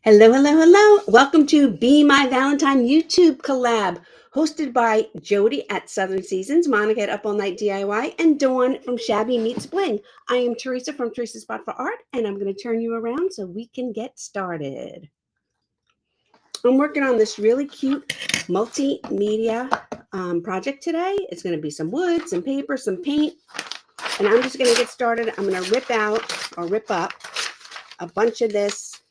Hello, hello, hello. Welcome to Be My Valentine YouTube collab, hosted by Jody at Southern Seasons, Monica at Up All Night DIY, and Dawn from Shabby Meets Bling. I am Teresa from Teresa's Spot for Art, and I'm going to turn you around so we can get started. I'm working on this really cute multimedia project today. It's going to be some wood, some paper, some paint, and I'm just going to get started. I'm going to rip out or rip up a bunch of this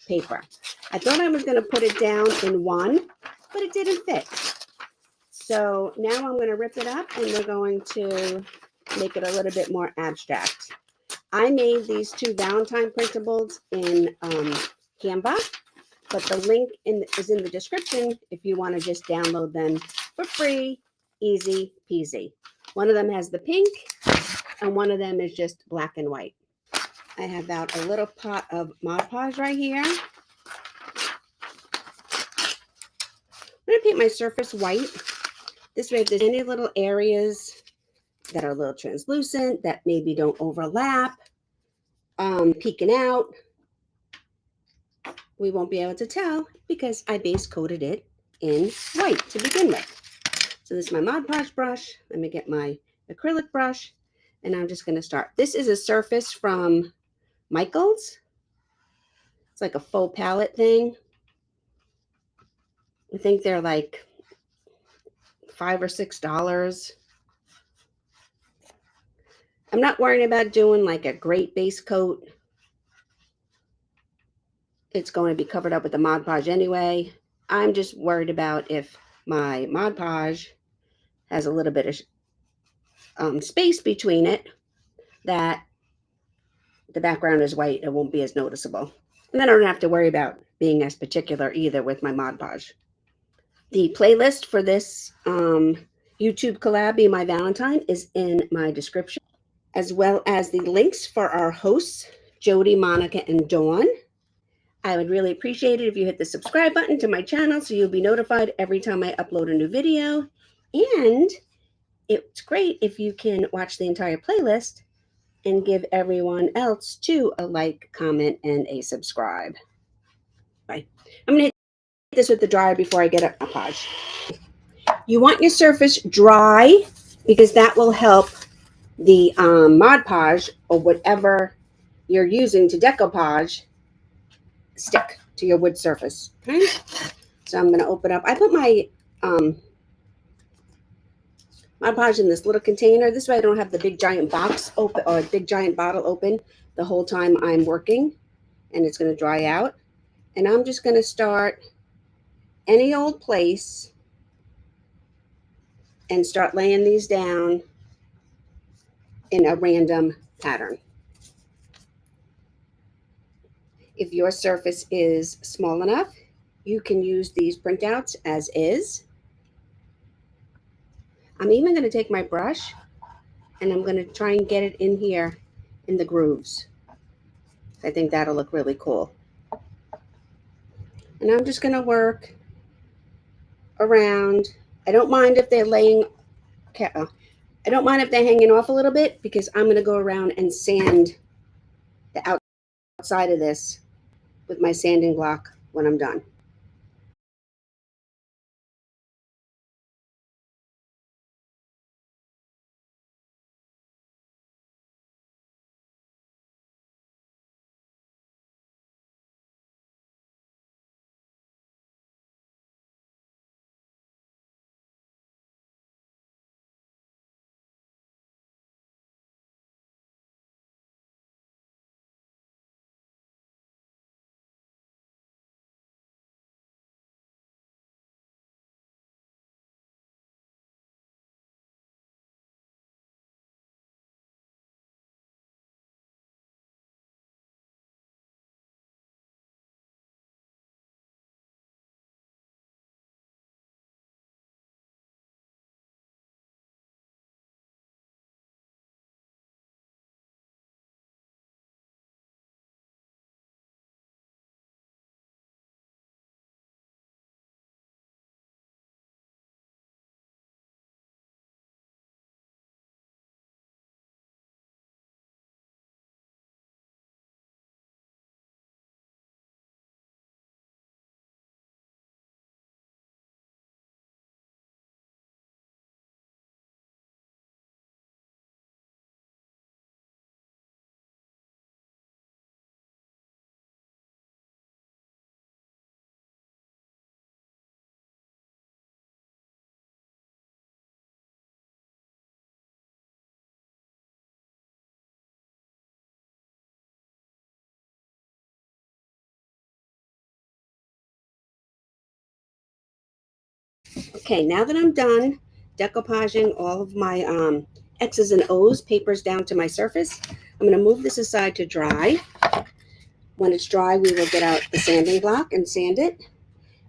paper. I thought I was going to put it down in one, but it didn't fit. So now I'm going to rip it up and we're going to make it a little bit more abstract. I made these two Valentine printables in Canva, but the link is in the description if you want to just download them for free, easy peasy. One of them has the pink and one of them is just black and white. I have out a little pot of Mod Podge right here. I'm going to paint my surface white. This way, if there's any little areas that are a little translucent, that maybe don't overlap, peeking out, we won't be able to tell because I base coated it in white to begin with. So this is my Mod Podge brush. Let me get my acrylic brush, and I'm just going to start. This is a surface from Michael's. It's like a faux palette thing. I think they're like $5 or $6. I'm not worrying about doing like a great base coat. It's going to be covered up with the Mod Podge anyway. I'm just worried about if my Mod Podge has a little bit of space between it, that the background is white, it won't be as noticeable. And then I don't have to worry about being as particular either with my Mod Podge. The playlist for this YouTube collab, Be My Valentine, is in my description, as well as the links for our hosts, Jody, Monica, and Dawn. I would really appreciate it if you hit the subscribe button to my channel so you'll be notified every time I upload a new video. And it's great if you can watch the entire playlist and give everyone else too a like, comment, and a subscribe. Bye. I'm going to hit this with the dryer before I get a podge. You want your surface dry because that will help the Mod Podge or whatever you're using to decoupage stick to your wood surface. Okay, so I'm going to open up. I put my Mod Podge in this little container. This way I don't have the big giant box open or big giant bottle open the whole time I'm working, and it's going to dry out. And I'm just going to start any old place and start laying these down in a random pattern. If your surface is small enough, you can use these printouts as is. I'm even going to take my brush and I'm going to try and get it in here in the grooves. I think that'll look really cool. And I'm just going to work around. I don't mind if they're laying, I don't mind if they're hanging off a little bit because I'm going to go around and sand the outside of this with my sanding block when I'm done. Okay, now that I'm done decoupaging all of my X's and O's papers down to my surface, I'm going to move this aside to dry. When it's dry, we will get out the sanding block and sand it.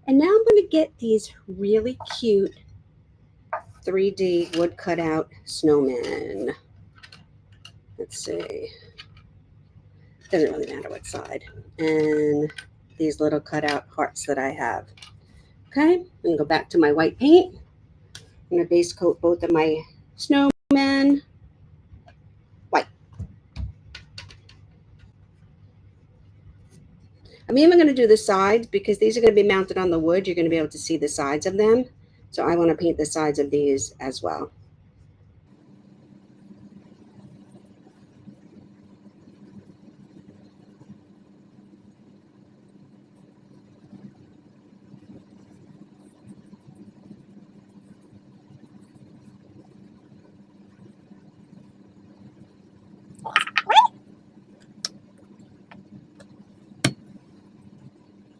And now I'm going to get these really cute 3D wood cutout snowmen. Let's see. Doesn't really matter what side. And these little cutout hearts that I have. Okay, I'm going to go back to my white paint. I'm going to base coat both of my snowmen white. I'm even going to do the sides because these are going to be mounted on the wood. You're going to be able to see the sides of them. So I want to paint the sides of these as well.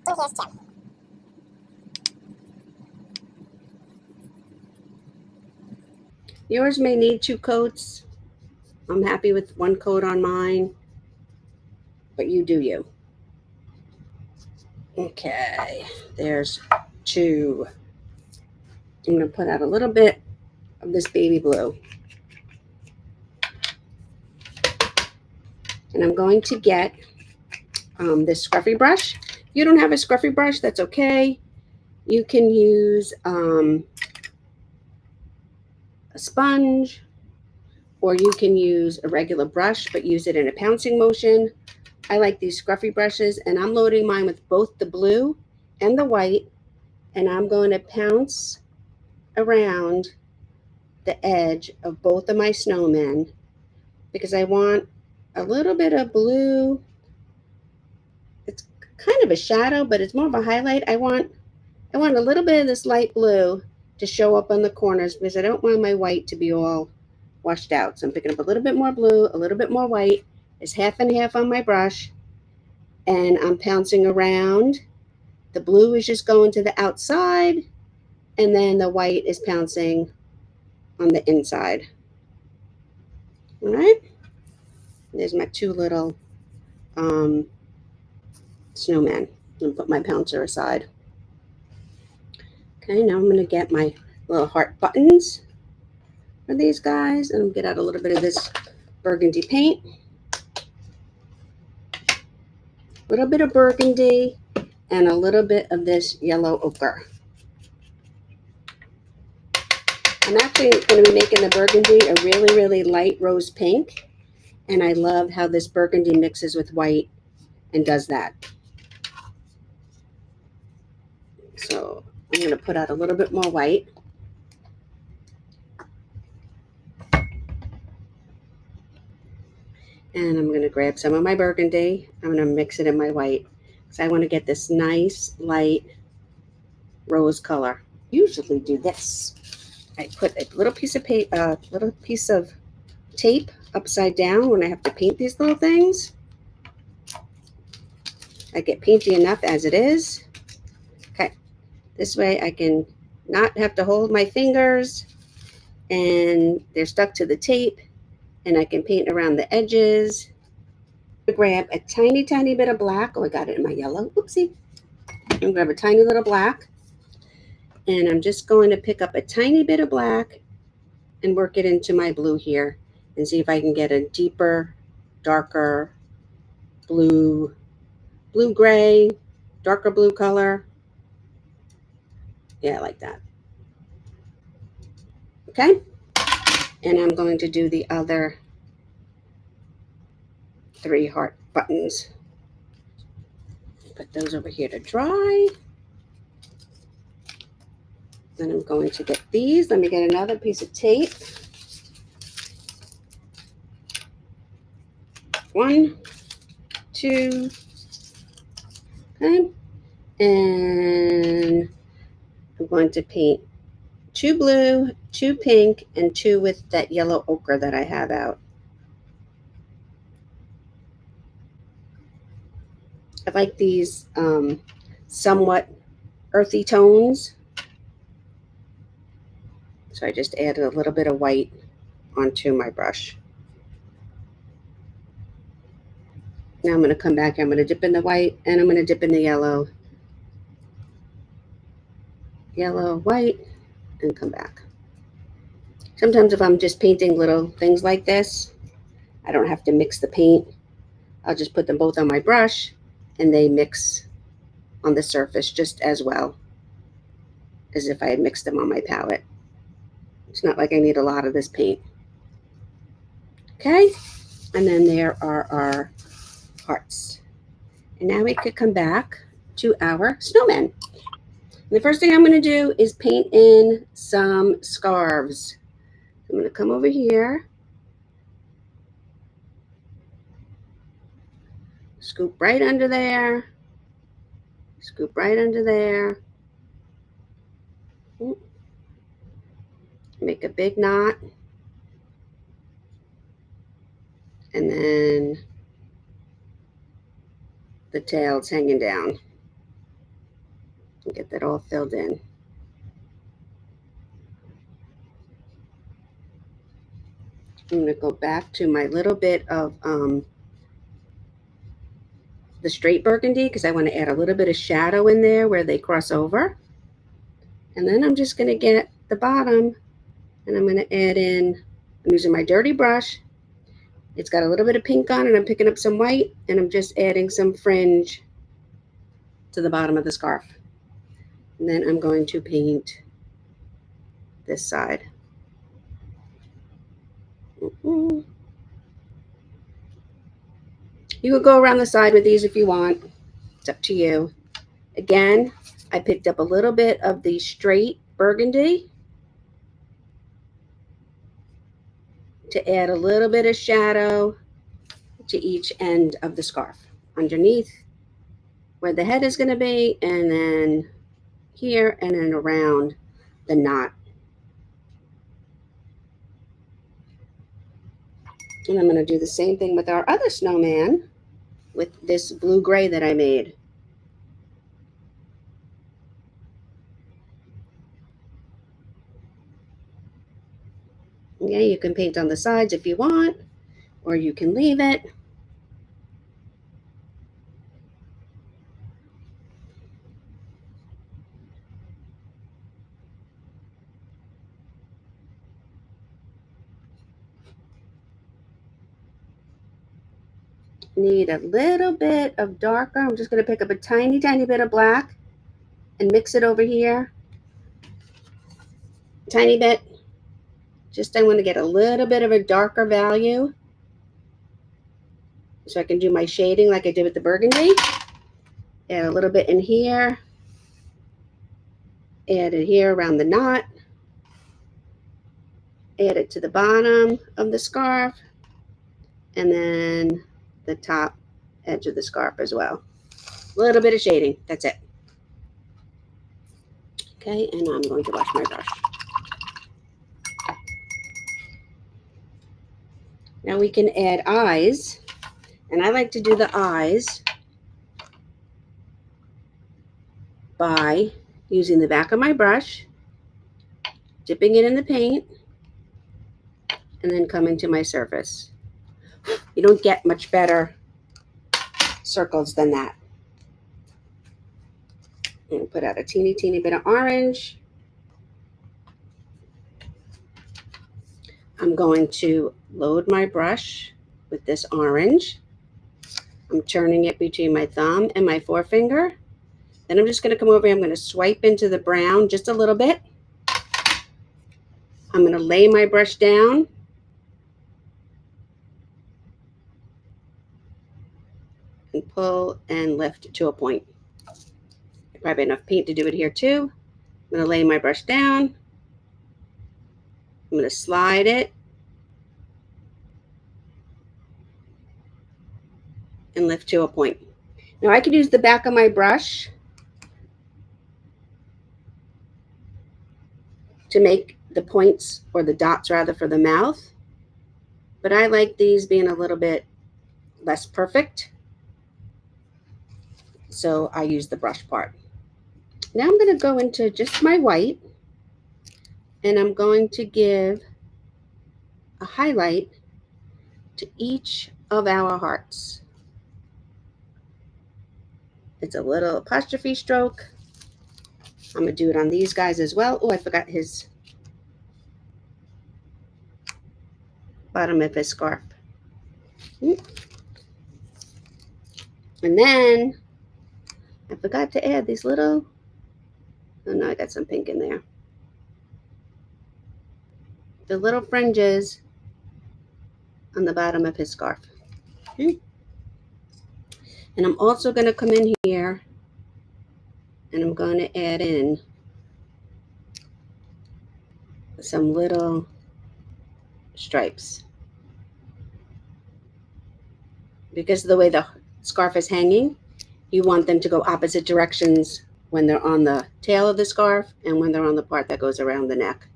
Here's Tim. Yours may need 2 coats. I'm happy with 1 coat on mine, but you do you. Okay, there's 2. I'm going to put out a little bit of this baby blue. And I'm going to get this scruffy brush. If you don't have a scruffy brush, that's okay. You can use a sponge, or you can use a regular brush, but use it in a pouncing motion. I like these scruffy brushes, and I'm loading mine with both the blue and the white, and I'm going to pounce around the edge of both of my snowmen because I want a little bit of blue. It's kind of a shadow, but it's more of a highlight. I want a little bit of this light blue to show up on the corners because I don't want my white to be all washed out. So I'm picking up a little bit more blue, a little bit more white. It's half and half on my brush, and I'm pouncing around. The blue is just going to the outside, and then the white is pouncing on the inside. All right. There's my 2 little snowmen. I'm going to put my pouncer aside. Okay, now I'm going to get my little heart buttons for these guys, and I'm going to get out a little bit of this burgundy paint. A little bit of burgundy and a little bit of this yellow ochre. I'm actually going to be making the burgundy a really, really light rose pink, and I love how this burgundy mixes with white and does that. So I'm going to put out a little bit more white. And I'm going to grab some of my burgundy. I'm going to mix it in my white because I want to get this nice light rose color. Usually do this. I put a little piece of tape upside down when I have to paint these little things. I get painty enough as it is. Okay, this way I can not have to hold my fingers and they're stuck to the tape, and I can paint around the edges. Grab a tiny, tiny bit of black. Oh, I got it in my yellow. Oopsie. I'm going to grab a tiny little black, and I'm just going to pick up a tiny bit of black and work it into my blue here and see if I can get a deeper, darker blue, blue-gray, darker blue color. Yeah, I like that. Okay. And I'm going to do the other 3 heart buttons. Put those over here to dry. Then I'm going to get these. Let me get another piece of tape. 1, 2. Okay. And I'm going to paint 2 blue, 2 pink, and 2 with that yellow ochre that I have out. I like these somewhat earthy tones. So I just added a little bit of white onto my brush. Now I'm going to come back, I'm going to dip in the white, and I'm going to dip in the yellow. Yellow, white, and come back. Sometimes if I'm just painting little things like this, I don't have to mix the paint. I'll just put them both on my brush, and they mix on the surface just as well as if I had mixed them on my palette. It's not like I need a lot of this paint. Okay, and then there are our hearts. And now we could come back to our snowman. And the first thing I'm going to do is paint in some scarves. I'm going to come over here, scoop right under there, scoop right under there, make a big knot, and then the tail's hanging down. Get that all filled in. I'm going to go back to my little bit of the straight burgundy because I want to add a little bit of shadow in there where they cross over. And then I'm just going to get the bottom and I'm going to add in, I'm using my dirty brush. It's got a little bit of pink on it. I'm picking up some white and I'm just adding some fringe to the bottom of the scarf. And then I'm going to paint this side. You could go around the side with these if you want. It's up to you. Again, I picked up a little bit of the straight burgundy to add a little bit of shadow to each end of the scarf. Underneath where the head is going to be, and then here, and then around the knot. And I'm going to do the same thing with our other snowman with this blue gray that I made. Yeah, you can paint on the sides if you want, or you can leave it. Need a little bit of darker. I'm just going to pick up a tiny bit of black and mix it over here. Tiny bit. Just I want to get a little bit of a darker value so I can do my shading like I did with the burgundy. Add a little bit in here. Add it here around the knot. Add it to the bottom of the scarf. And then the top edge of the scarf as well. A little bit of shading. That's it. Okay, and I'm going to wash my brush. Now we can add eyes. And I like to do the eyes by using the back of my brush, dipping it in the paint, and then coming to my surface. You don't get much better circles than that. And put out a teeny bit of orange. I'm going to load my brush with this orange. I'm turning it between my thumb and my forefinger. Then I'm just going to come over here. I'm going to swipe into the brown just a little bit. I'm going to lay my brush down. And pull and lift to a point. Probably enough paint to do it here too. I'm going to lay my brush down. I'm going to slide it and lift to a point. Now I could use the back of my brush to make the points, or the dots rather, for the mouth. But I like these being a little bit less perfect. So I use the brush part. Now I'm going to go into just my white. And I'm going to give a highlight to each of our hearts. It's a little apostrophe stroke. I'm going to do it on these guys as well. Oh, I forgot his bottom of his scarf. And then I forgot to add these little, oh no, I got some pink in there. The little fringes on the bottom of his scarf. And I'm also going to come in here and I'm going to add in some little stripes. Because of the way the scarf is hanging, you want them to go opposite directions when they're on the tail of the scarf and when they're on the part that goes around the neck.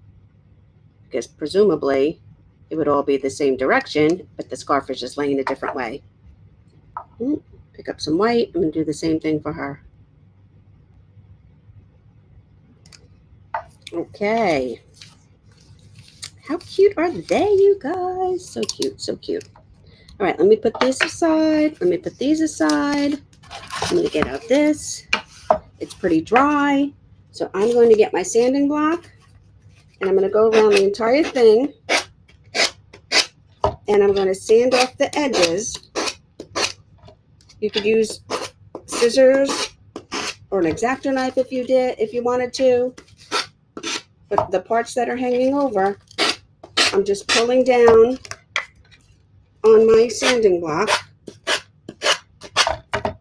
Because presumably it would all be the same direction, but the scarf is just laying a different way. Pick up some white. I'm going to do the same thing for her. Okay. How cute are they, you guys? So cute, so cute. All right, let me put this aside. Let me put these aside. I'm going to get out this. It's pretty dry. So I'm going to get my sanding block and I'm going to go around the entire thing and I'm going to sand off the edges. You could use scissors or an X-Acto knife if you wanted to. But the parts that are hanging over, I'm just pulling down on my sanding block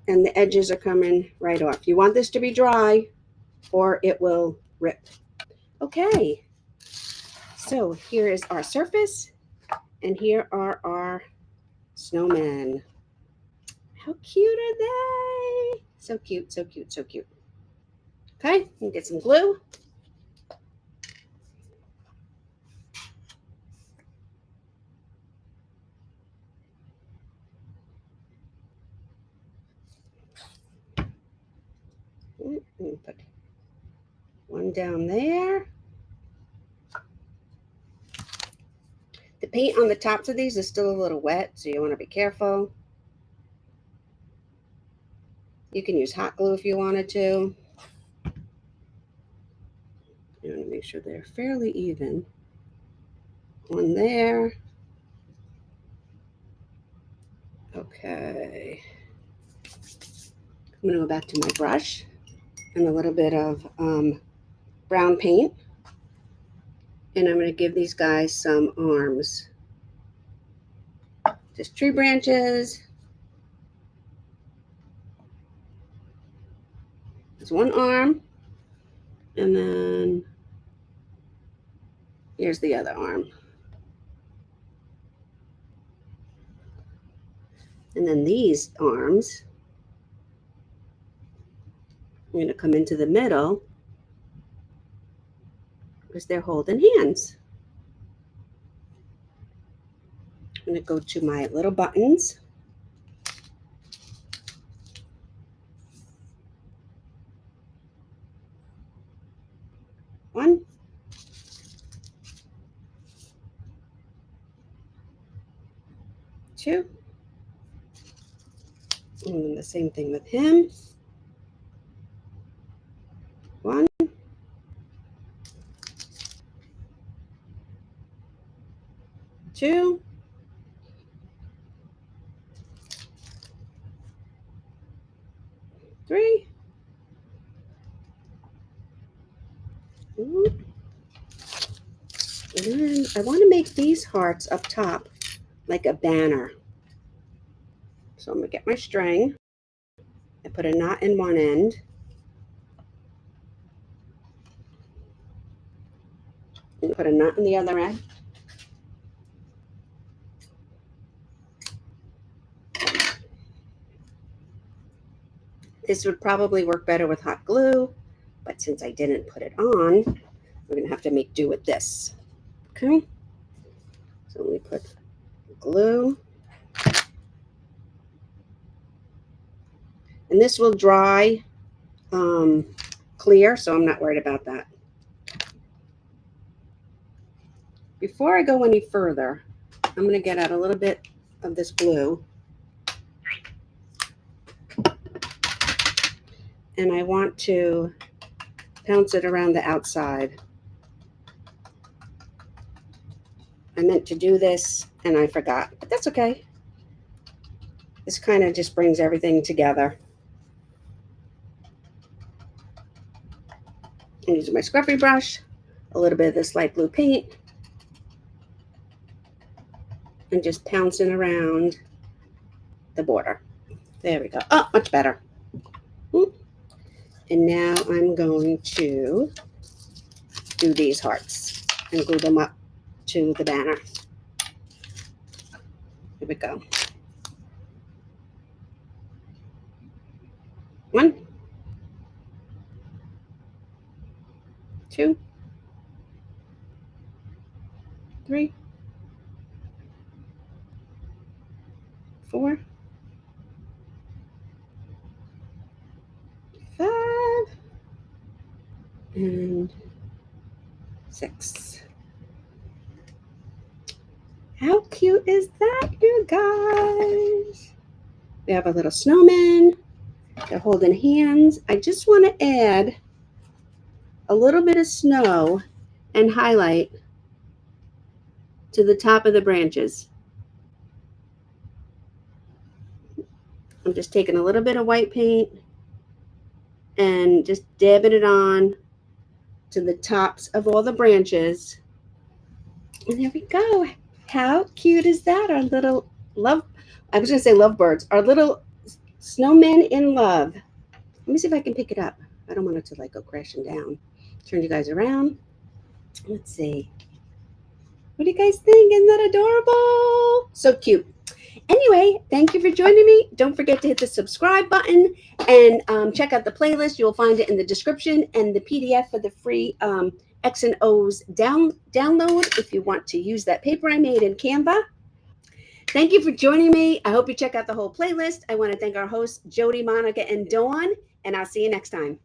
and the edges are coming right off. You want this to be dry or it will rip. Okay, so here is our surface and here are our snowmen. How cute are they? So cute, so cute, so cute. Okay, and get some glue. Put one down there. The paint on the tops of these is still a little wet, so you want to be careful. You can use hot glue if you wanted to. You want to make sure they're fairly even. One there. Okay. I'm going to go back to my brush and a little bit of brown paint. And I'm going to give these guys some arms. Just tree branches. There's one arm. And then here's the other arm. And then these arms, I'm going to come into the middle because they're holding hands. I'm going to go to my little buttons. One. Two. And then the same thing with him. One. Two. Three. And then I want to make these hearts up top like a banner. So I'm going to get my string. I put a knot in one end. And put a knot in the other end. This would probably work better with hot glue, but since I didn't put it on, we're going to have to make do with this. Okay? So let me put glue. And this will dry clear, so I'm not worried about that. Before I go any further, I'm going to get out a little bit of this blue. And I want to pounce it around the outside. I meant to do this and I forgot, but that's okay. This kind of just brings everything together. I'm using my scruffy brush, a little bit of this light blue paint, and just pouncing around the border. There we go. Oh, much better. And now I'm going to do these hearts and glue them up to the banner. Here we go. 1, 2, 3, 4, 5, and 6. How cute is that, you guys? We have a little snowman. They're holding hands. I just want to add a little bit of snow and highlight to the top of the branches. I'm just taking a little bit of white paint and just dabbing it on to the tops of all the branches. And there we go. How cute is that? Our little I was going to say lovebirds. Our little snowmen in love. Let me see if I can pick it up. I don't want it to like go crashing down. Turn you guys around. Let's see. What do you guys think? Isn't that adorable? So cute. Anyway, thank you for joining me. Don't forget to hit the subscribe button and check out the playlist. You'll find it in the description and the PDF for the free X and O's download if you want to use that paper I made in Canva. Thank you for joining me. I hope you check out the whole playlist. I want to thank our hosts, Jody, Monica, and Dawn, and I'll see you next time.